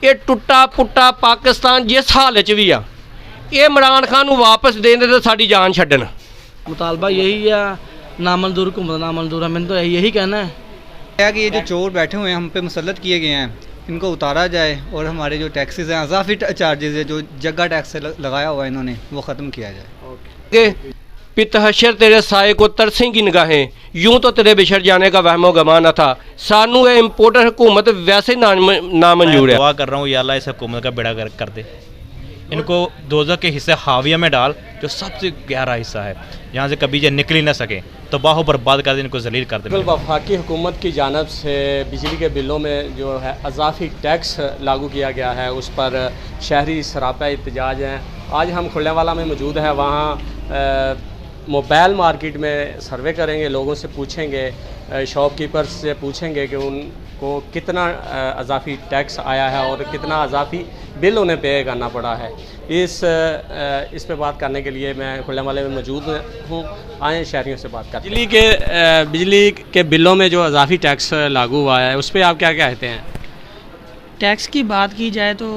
ये टुट्टा पुट्टा पाकिस्तान जिस हाल च भी आ, ये इमरान खान नूं वापस देने तो साडी जान छड्डन। मुतालबा यही है, नामंजूर हुकूमत नामंजूर है, मैंने तो यही कहना है क्या कि ये जो चोर बैठे हुए हैं हम पे मुसल्लत किए गए हैं, इनको उतारा जाए और हमारे जो टैक्सेस हैं, अज़ाफ़ी चार्जेस है जो जगह टैक्स लगाया हुआ है इन्होंने, वो ख़त्म किया जाए। पितहशर तेरे साए को तरसेंगी निगाहें, यूं तो तेरे बिछड़ जाने का वहमो गमा न था, सानू ये इम्पोर्टर हुकूमत वैसे ही नामंजूर है। दुआ कर रहा हूँ या अल्लाह इस हुकूमत का बेड़ा गर्क कर दे, इनको दोज़ख के हिस्से हाविया में डाल, जो सबसे गहरा हिस्सा है, यहाँ से कभी ये निकल ही ना सके, तो बाहो बर्बाद कर दे, इनको जलील कर दे। वफाकी हुकूमत की जानब से बिजली के बिलों में जो है अज़ाफ़ी टैक्स लागू किया गया है, उस पर शहरी सरापा एहतजाज हैं। आज हम खुल्लेवाला में मौजूद हैं, वहाँ मोबाइल मार्केट में सर्वे करेंगे, लोगों से पूछेंगे, शॉपकीपर्स से पूछेंगे कि उनको कितना अज़ाफ़ी टैक्स आया है और कितना अज़ाफ़ी बिल उन्हें पे करना पड़ा है। इस पे बात करने के लिए मैं खुल्लेवाले में मौजूद हूँ, आए शहरियों से बात कर। बिजली के बिलों में जो अज़ाफ़ी टैक्स लागू हुआ है, उस पर आप क्या कहते हैं? टैक्स की बात की जाए तो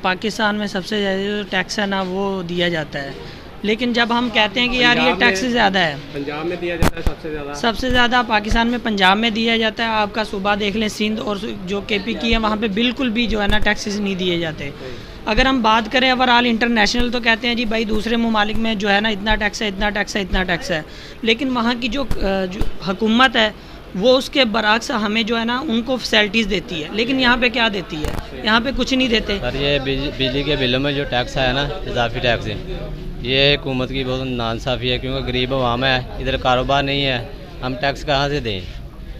पाकिस्तान में सबसे ज़्यादा जो टैक्स है ना वो दिया जाता है, लेकिन जब हम कहते हैं कि यार ये टैक्स ज़्यादा है, पंजाब में दिया जाता है सबसे ज़्यादा पाकिस्तान में पंजाब में दिया जाता है। आपका सूबा देख लें, सिंध और जो केपी की है, वहाँ पे बिल्कुल भी जो है ना टैक्सेस नहीं दिए जाते। अगर हम बात करें ओवरऑल इंटरनेशनल, तो कहते हैं जी भाई दूसरे ममालिक में जो है ना इतना टैक्स है, इतना टैक्स है, इतना टैक्स है, लेकिन वहाँ की जो हुकूमत है वो उसके बरक्स हमें जो है ना उनको फैसिलिटीज़ देती है, लेकिन यहाँ पे क्या देती है? यहाँ पे कुछ नहीं देते। सर ये बिजली के बिलों में जो टैक्स है ना, इजाफी टैक्स है, ये हुकूमत की बहुत नाइंसाफ़ी है, क्योंकि गरीब आवाम है, इधर कारोबार नहीं है, हम टैक्स कहाँ से दें?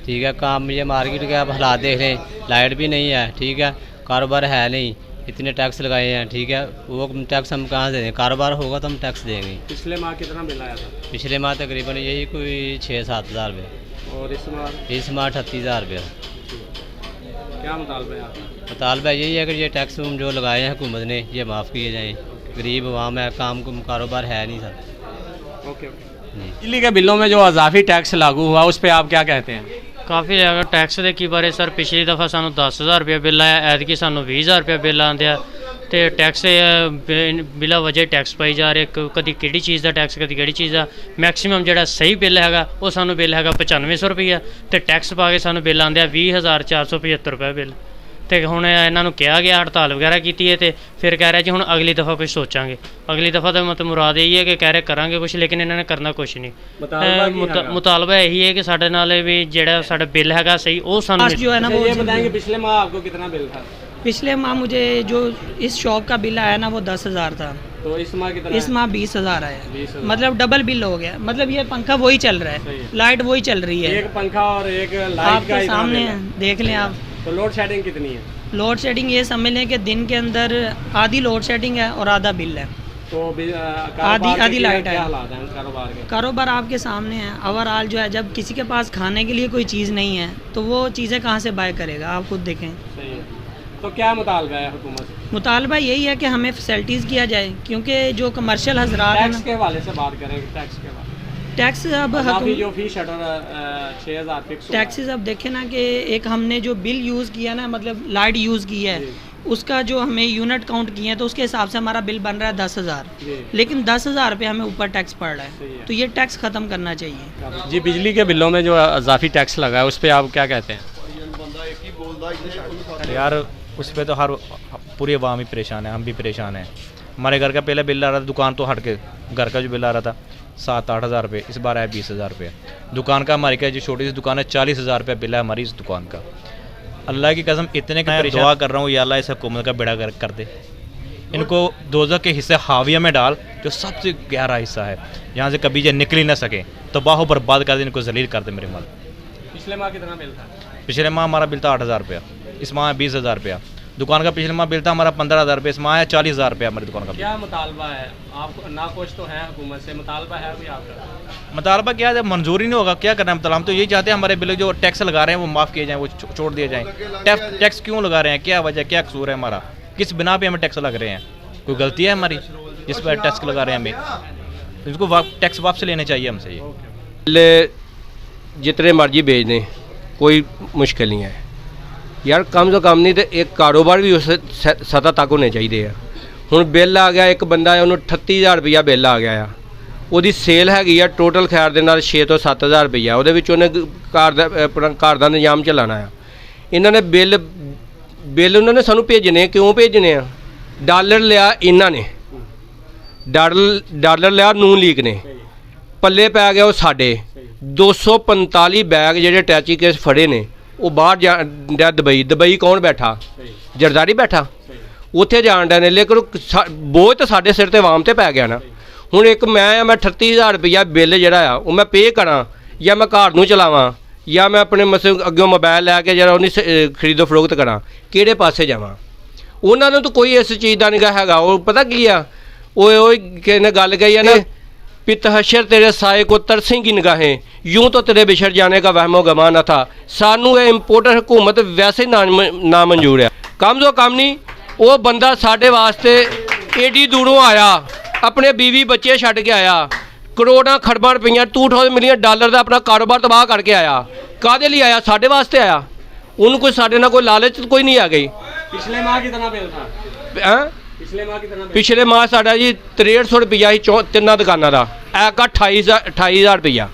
ठीक है, काम ये मार्केट के आप हालात देख लें, लाइट भी नहीं है, ठीक है, कारोबार है नहीं, इतने टैक्स लगाए हैं, ठीक है, वो टैक्स हम कहाँ से दें? कारोबार होगा तो हम टैक्स देंगे। पिछले माह कितना बिल आया था? पिछले माह तकरीबन यही कोई 6-7 हज़ार रुपये, और इस माह 38,000 रुपये। क्या मुतालबा है आपका? मुतालबा यही है कि ये टैक्स जो लगाए हैं हुकूमत ने, ये माफ़ किए जाएँ। गरीब आवाम है, काम कारोबार है नहीं सर। ओके। बिजली के बिलों में जो अज़ाफ़ी टैक्स लागू हुआ, उस पर आप क्या कहते हैं? काफ़ी ज़्यादा टैक्स के की बारे सर, पिछली दफ़ा सानू 10,000 रुपया बिल आया, ऐतकी सानू 20,000 रुपया बिल आंदिया, तो टैक्स बिला वजह टैक्स पाई जा रहे, कभी किहड़ी चीज़ का टैक्स, कभी किहड़ी चीज़ का। मैक्सीमम जो सही बिल है वो सानू बिल है 9500 रुपया, तो टैक्स पा के सानू बिल आंदिया 20,475 रुपये बिल। तो हुण इन्हों कहा गया, हड़ताल वगैरह की है, तो फिर कह रहे जी हुण अगली दफ़ा कुछ सोचांगे। अगली दफ़ा तो मतलब मुराद यही है कि कह रहे करांगे कुछ, लेकिन इन्होंने करना कुछ नहीं। मुतालबा यही है कि साडे नाल भी जिहड़ा साडा बिल है सही, वो सानू जो है ना वो। ये बताएंगे पिछले माह आपको कितना बिल था? पिछले माह मुझे जो इस शॉप का बिल आया ना वो 10,000 था, तो इस माह कितना? इस माह 20,000 आया, मतलब डबल बिल हो गया। मतलब ये पंखा वही चल रहा है, लाइट वही चल रही है, एक पंखा और एक लाइट आपके सामने देख लें आप। तो लोड शेडिंग कितनी है? लोड शेडिंग ये समझ लें कि दिन के अंदर आधी लोड शेडिंग है और आधा बिल है, तो आधी लाइट है। कारोबार के कारोबार आपके सामने है। ओवरऑल जो है, जब किसी के पास खाने के लिए कोई चीज़ नहीं है तो वो चीज़ें कहाँ से बाय करेगा, आप खुद देखें। सही है। तो क्या मुतालबा है हुकूमत? मुतालबा यही है कि हमें फैसिलिटीज़ किया जाए, क्योंकि जो कमर्शियल हजरात हैं, टैक्स के हवाले से बात करें, टैक्स के हवाले टैक्स अब जो फीस 6,000 फिक्स टैक्सेस अब देखें ना कि एक हमने जो बिल यूज़ किया ना, मतलब लाइट यूज़ की है, उसका जो हमें यूनिट काउंट किए हैं, तो उसके हिसाब से हमारा बिल बन रहा है 10,000, लेकिन 10,000 रुपये हमें ऊपर टैक्स पड़ रहा है, तो ये टैक्स ख़त्म करना चाहिए। जी, बिजली के बिलों में जो अज़ाफ़ी टैक्स लगा है, उस पर आप क्या कहते हैं? यार उस पर तो हर पूरी आवाम ही परेशान है, हम भी परेशान हैं। हमारे घर का पहले बिल आ रहा था, दुकान तो हट के घर का जो बिल आ रहा था 7-8 हज़ार रुपये, इस बार आया 20,000 रुपये। दुकान का हमारी क्या जो छोटी सी दुकान है 40,000 रुपये बिल है हमारी इस दुकान का। अल्लाह की कसम इतने का दुआ कर रहा हूँ या अल्लाह इस हुकूमत का बेड़ा गर्क कर दे, इनको दोज़ख के हिस्से हाविया में डाल, जो सबसे गहरा हिस्सा है, यहाँ से कभी ये निकल ही ना सके, तो बाहो बर्बाद कर दे, इनको जलील कर दे मेरे माल। पिछले माह कितना बिल था? पिछले माह हमारा बिल था 8,000 रुपया, इस माह 20,000 रुपया। दुकान का पिछले माह बिल था हमारा 15,000 रुपये, इस माह है 40,000 रुपया हमारी दुकान का। क्या मुतालबा है आप ना? कुछ तो है हुकूमत से, मुतालबा है कोई आपका? मुतालबा क्या है, मंजूरी नहीं होगा, क्या करना है मतलब? हम तो यही चाहते हैं हमारे बिल जो टैक्स लगा रहे हैं वो माफ़ किए जाएँ, वो छोड़ दिए जाएँ। टैक्स क्यों लगा रहे हैं, क्या वजह, क्या कसूर है हमारा, किस बिना पे हमें टैक्स लग रहे हैं? कोई गलती है हमारी जिस पर टैक्स लगा रहे हैं हमें? इसको टैक्स वापस लेने चाहिए हमसे। ये जितने मर्जी भेज दें, कोई मुश्किल नहीं है। यार कम से कम नहीं तो एक कारोबार भी उस सतह तक होने चाहिए। हुण बिल आ गया, एक बंदा है उन्होंने 38,000 रुपया बिल आ गया, ਉਹਦੀ ਸੇਲ ਹੈਗੀ ਆ ਟੋਟਲ ਖੈਰ ਦੇ ਨਾਲ 6 ਤੋਂ 7,000 ਰੁਪਈਆ, ਉਹਦੇ ਵਿੱਚ ਉਹਨੇ ਘਰ ਦਾ ਨਿਜ਼ਾਮ ਚਲਾਉਣਾ ਆ। ਇਹਨਾਂ ਨੇ ਬਿੱਲ ਉਹਨਾਂ ਨੇ ਸਾਨੂੰ ਭੇਜਣੇ, ਕਿਉਂ ਭੇਜਣੇ ਆ? ਡਾਲਰ ਲਿਆ ਇਹਨਾਂ ਨੇ, ਡਾਲਰ ਲਿਆ ਨੂਨ ਲੀਗ ਨੇ, ਪੱਲੇ ਪੈ ਗਿਆ ਉਹ ਸਾਡੇ 245 ਬੈਗ ਜਿਹੜੇ ਟੈਚੀ ਕੇਸ ਫੜੇ ਨੇ ਉਹ ਬਾਹਰ ਜਾ ਦੁਬਈ ਕੌਣ ਬੈਠਾ? ਜਰਦਾਰੀ ਬੈਠਾ, ਉੱਥੇ ਜਾਣ ਡਿਆ ਨੇ। ਲੇਕਿਨ ਬੋਝ ਤਾਂ ਸਾਡੇ ਸਿਰ 'ਤੇ ਆਵਾਮ 'ਤੇ ਪੈ ਗਿਆ ਨਾ। ਹੁਣ ਇੱਕ ਮੈਂ 38,000 ਰੁਪਈਆ ਬਿੱਲ ਜਿਹੜਾ ਆ ਉਹ ਮੈਂ ਪੇ ਕਰਾਂ ਜਾਂ ਮੈਂ ਘਰ ਨੂੰ ਚਲਾਵਾਂ ਜਾਂ ਮੈਂ ਆਪਣੇ ਅੱਗੇ ਮੋਬਾਈਲ ਲੈ ਕੇ ਜਿਹੜਾ ਉਹਦੀ ਖਰੀਦੋ ਫਰੋਖਤ ਕਰਾਂ, ਕਿਹੜੇ ਪਾਸੇ ਜਾਵਾਂ? ਉਹਨਾਂ ਨੂੰ ਤਾਂ ਕੋਈ ਇਸ ਚੀਜ਼ ਦਾ ਨਹੀਂ ਹੈਗਾ। ਉਹ ਪਤਾ ਕੀ ਆ, ਉਹ ਕਿਸੇ ਨੇ ਗੱਲ ਕਹੀ ਆ ਨਾ, पितहशर तेरे साए को तरसेंगी निगाहें, यूं तो तेरे बिछड़ जाने का वहमो गमा न था। सानू ये इंपोर्टर हुकूमत वैसे ना मंजूर है। कम तो कम नहीं वो बंदा साढ़े वास्ते एडी दूरों आया, अपने बीवी बच्चे छड़ के आया, करोड़ां खरबां रुपया $2 मिलियन डॉलर का अपना कारोबार तबाह करके आया। कादे लिए आया? साढ़े वास्ते आया। उन्होंने कोई साढ़े ना कोई लालच कोई नहीं आ गई। पिछले माह कितना बिल था? पिछले माह साढ़ा जी 6300 रुपया ही 3 दुकानों का, ऐका 28,000 रुपया।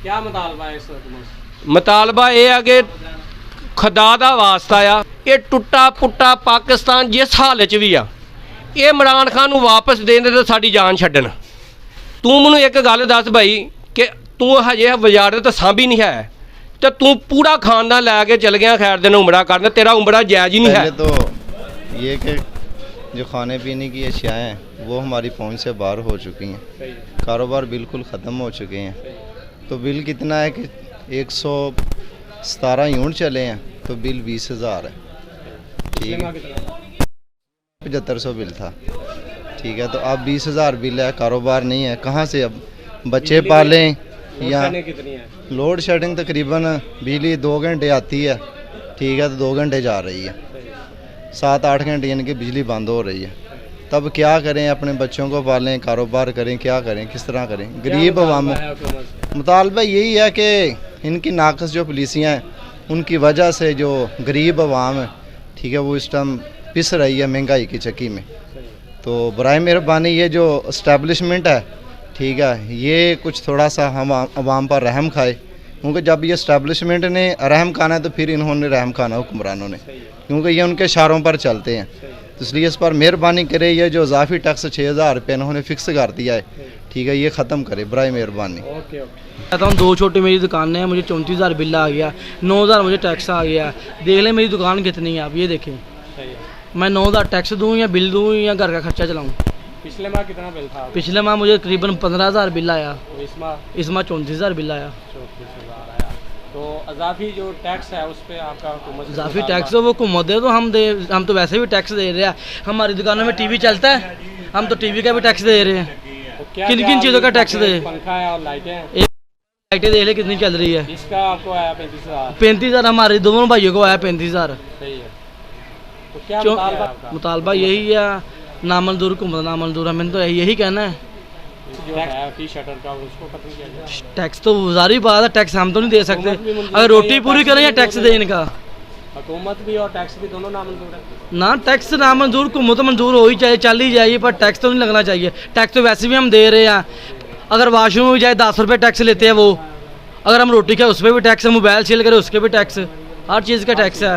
क्या मुतालबा है इस वक्त? मुतालबा यह है कि खुदा का वास्ता आ, ये टुट्टा पुट्टा पाकिस्तान जिस हाल च भी आ, ये इमरान खान नूं वापस देने तो साड़ी जान छड्डन। तू मैनूं एक गल दस भाई कि तू हजे वजारत तो सांभी नहीं है, तो तू पूरा खानदान लैके चल गया खैर दिन उमरा करना, तेरा उमरा जायज़ ही नहीं है। तो ये कि जो खाने पीने की अशियाएँ हैं वो हमारी पहुंच से बाहर हो चुकी हैं, कारोबार बिल्कुल ख़त्म हो चुके हैं। तो बिल कितना है कि 117 यूनिट चले हैं तो बिल 20,000 है। ठीक है, 7500 बिल था। ठीक है, तो अब 20,000 बिल है, कारोबार नहीं है, कहाँ से अब बच्चे पालें? या लोड शेडिंग तकरीबन बिजली 2 घंटे आती है, ठीक है, तो 2 घंटे जा रही है, 7-8 घंटे यानी कि बिजली बंद हो रही है। तब क्या करें? अपने बच्चों को पालें, कारोबार करें, क्या करें, किस तरह करें? गरीब अवाम। मुतालबा यही है कि इनकी नाकस जो पुलिसियाँ हैं उनकी वजह से जो गरीब अवाम है, ठीक है, वो इस टाइम पिस रही है महंगाई की चक्की में। तो बराए मेहरबानी ये जो इस्टेब्लिशमेंट है, ठीक है, ये कुछ थोड़ा सा हम अवाम पर रहम खाए, क्योंकि जब ये इस्टेब्लिशमेंट ने रहम खाना है तो फिर इन्होंने रहम खाना हुक्मरानों ने, क्योंकि ये उनके इशारों पर चलते हैं। तो इसलिए इस पर मेहरबानी करे, ये जो इजाफी टैक्स 6,000 रुपये इन्होंने फिक्स कर दिया है, ठीक है, ये ख़त्म करे बराए मेहरबानी। कहता हूँ 2 छोटी मेरी दुकानें हैं, मुझे 34,000 बिल आ गया, 9,000 मुझे टैक्स आ गया। देख लें मेरी दुकान कितनी है, आप ये देखें, मैं 9,000 टैक्स दूँ या बिल दूँ या घर का खर्चा चलाऊँ। पिछले माह कितना बिल था? पिछले माह मुझे करीबन 15,000 बिल आया, इस माह 34,000 बिल आया। 34,000 आया। तो अजाफी जो टैक्स है उस पर आपका हुकूमत इजाफी टैक्स वो हुकूमत दे तो हम तो वैसे भी टैक्स दे रहे हैं। हमारी दुकानों में टीवी चलता है, हम तो टीवी का भी टैक्स दे रहे हैं। किन किन चीज़ों का टैक्स दे? पंखा है और लाइटें। लाइटें देख ले कितनी चल रही है। इसका आपको आया 35,000। 35,000 हमारे दोनों भाइयों को आया 35,000। सही है। तो क्या मुतालबा है आपका? मुतालबा यही है, नामंजूर हुकूमत नामंजूर है। मैंने तो यही कहना है, जो है फी शटर का उसको खत्म किया जाए। टैक्स तो जारी बात है, टैक्स हम तो नहीं दे सकते। अगर रोटी पूरी करें या टैक्स दें इनका, हुकूमत भी और टैक्स भी दोनों नामंजूर है ना। टैक्स नामंजूर हुकूमत मंजूर हो ही चाहिए, चल ही जाइए, पर टैक्स तो नहीं लगना चाहिए। टैक्स तो वैसे भी हम दे रहे हैं। अगर वाशरूम में जाए 10 रुपये टैक्स लेते हैं वो, अगर हम रोटी खाए उस पर भी टैक्स है, मोबाइल सेल करें उसके भी टैक्स, हर चीज़ का टैक्स है।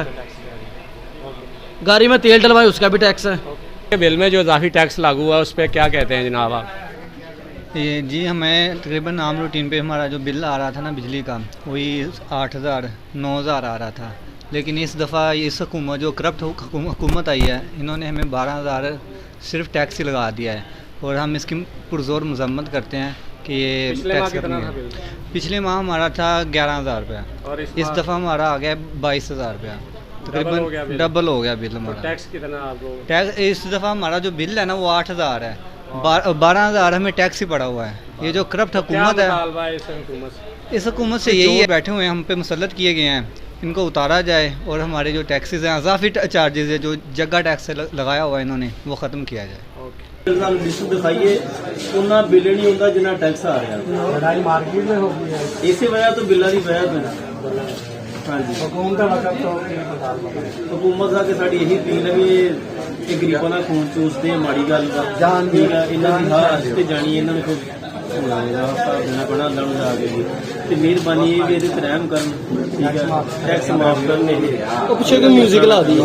गाड़ी में तेल डलवाए उसका भी टैक्स है। बिल में जो इजाफी टैक्स लागू हुआ उस पर क्या कहते हैं जनाब आप? ये जी हमें तकरीबन आम रूटीन पे हमारा जो बिल आ रहा था ना बिजली का, वही 8,000 9,000 आ रहा था। लेकिन इस दफ़ा इस हुकूमत जो करप्ट हुकूमत आई है, इन्होंने हमें 12,000 सिर्फ टैक्स ही लगा दिया है, और हम इसकी पुरजोर मजम्मत करते हैं कि ये टैक्स पिछले माह हमारा था 11,000 रुपया, और इस दफ़ा हमारा आ गया 22,000 रुपया, तकरीबन डबल हो गया बिल हमारा। टैक्स कितना आपको? टैक्स इस दफ़ा हमारा जो बिल है ना वो 8,000 है, 12,000 हमें टैक्स ही पड़ा हुआ है। ये जो करप्ट हुकूमत है, इस हुकूमत से यही है, बैठे हुए हैं, हम पे मुसल्लत किए गए हैं, इनको उतारा जाए और हमारे जो टैक्सेस हैं, इजाफी चार्जेस है जो जगह टैक्स से लगाया हुआ है इन्होंने, वो ख़त्म किया जाए। दिखाइए उन्ना बिल नहीं होता जिन्ना टैक्स आ रहा है, मार्केट में हो गया इसी वजह तो बिल्ला की वजह ਹਾਂਜੀ हुकूमत का वक्त तो ਹਕੂਮਤ ਦਾ ਕਿ ਸਾਡੀ ਇਹੀ ਅਪੀਲ ਹੈ ਵੀ ਇਹ ਗਰੀਬਾਂ ਦਾ ਖੂਨ ਚੂਸਦੇ ਆ, ਮਾੜੀ ਗੱਲ ਦਾ ਠੀਕ ਹੈ, ਇਹਨਾਂ ਦੀ ਹਰ ਅੱਜ ਤੇ ਜਾਣੀ ਇਹਨਾਂ ਨੂੰ ਕੋਈ ਹੋਣਾ ਇਹਦਾ ਹਿਸਾਬ ਦੇਣਾ ਪੈਣਾ ਅੱਲਾ ਨੂੰ ਜਾ ਕੇ ਜੀ। ਤੇ ਮਿਹਰਬਾਨੀ ਇਹ ਵੀ ਇਹਦੇ ਤੇ ਰਹਿਮ ਕਰਨ, ਠੀਕ ਹੈ, ਟੈਕਸ ਮਾਫ ਕਰਨ ਇਹ ਪਿੱਛੇ ਕੋਈ ਮਿਊਜ਼ਿਕ ਲਾ ਦੀ